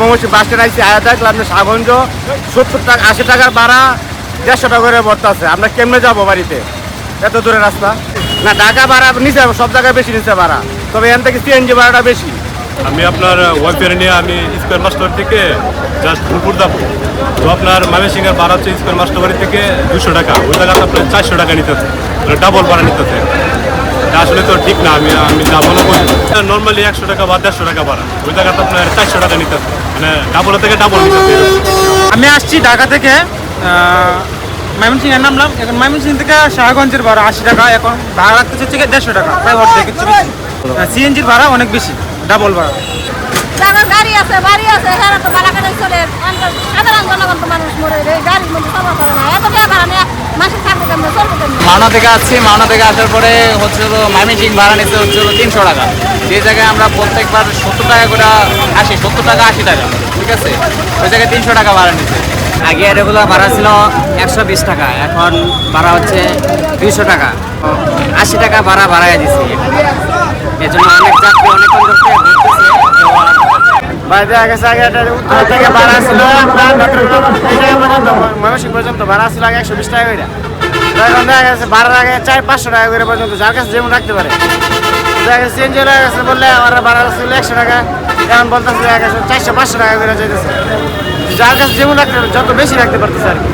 মৌসুমী bus stand আইসি আয়া দেখলাম যে সাগঞ্জ 70 টাকা 80 টাকার ভাড়া 150 টাকা করে ভরতে আছে। আমরা কেমনে যাবো বাড়িতে, এত দূরের রাস্তা? না ঢাকা ভাড়া নিচে, সব জায়গায় বেশি নিচে ভাড়া, তবে এখান থেকে সিএনজি ভাড়াটা বেশি। আমি আপনার ওয়াইফের নিয়ে আমি স্কোয়ার মাস্টার থেকে জাস্ট দুপুর যাবো। তো আপনার ময়মনসিংহের ভাড়া হচ্ছে স্কোয়ার মাস্টার বাড়ি থেকে 200 টাকা, ওই জায়গাতে আপনার 400 টাকা নিতেছে, মানে ডাবল ভাড়া নিতেছে। এটা আসলে তো ঠিক না। আমি যাবো না বলি, নর্মালি 100 টাকা বা 150 টাকা ভাড়া, ওই জায়গাতে আপনার 400 টাকা নিতেছে, মানে ডাবল থেকে ডাবল নিতেছে। আমি আসছি ঢাকা থেকে ময়মনসিংহে নামলাম। এখন ময়মনসিংহ থেকে শাহগঞ্জের ভাড়া 80 টাকা, এখন ভাড়া লাগতেছে হচ্ছে 150 টাকা, প্রায় অর্ধেক কিছু বেশি। সিএনজির ভাড়া অনেক বেশি, ডাবল ভাড়া। যাদের গাড়ি আছে বাড়ি আছে এরা তো ভাড়া করে চলে, সাধারণ জনগণ তো মানুষ মরে এই গাড়ির মধ্যে সফর করে না, এত টাকা ভাড়া নিয়ে মাসে থাকবে কেমন, চলবে কেমন? মাওনা থেকে আসছি, মাওনা থেকে আসার পরে হচ্ছে তো ময়মনসিংহ ভাড়া নিচ্ছে হচ্ছে 300 টাকা। যে জায়গায় আমরা প্রত্যেকবার 70 টাকা করে আসি, 70 টাকা 80 টাকা, ঠিক আছে, ওই জায়গায় 300 টাকা ভাড়া নিচ্ছে। আগে রেগুলার ভাড়া ছিল 120 টাকা, এখন ভাড়া হচ্ছে 200 টাকা, 80 টাকা ভাড়া বাড়াই দিচ্ছে। এর জন্য অনেক যাত্রী অনেকক্ষণ ধরে ঘুরতেছে। বাইরে আগে উত্তর থেকে ভাড়া ছিল ময়মনসিংহ পর্যন্ত ভাড়া ছিল আগে 120 টাকা করে। এখন দেখা গেছে ভাড়ার আগে 400-500 টাকা করে পর্যন্ত, যার কাছে যেমন রাখতে পারে। দেখা গেছে চেঞ্জ হয়ে গেছে বললে আমার ভাড়া ছিল 100 টাকা, এখন বলতেছে 400-500 টাকা করে যেতেছে, যার কাছে যেমন রাখতে পারে, যত বেশি রাখতে পারতেছে আর কি।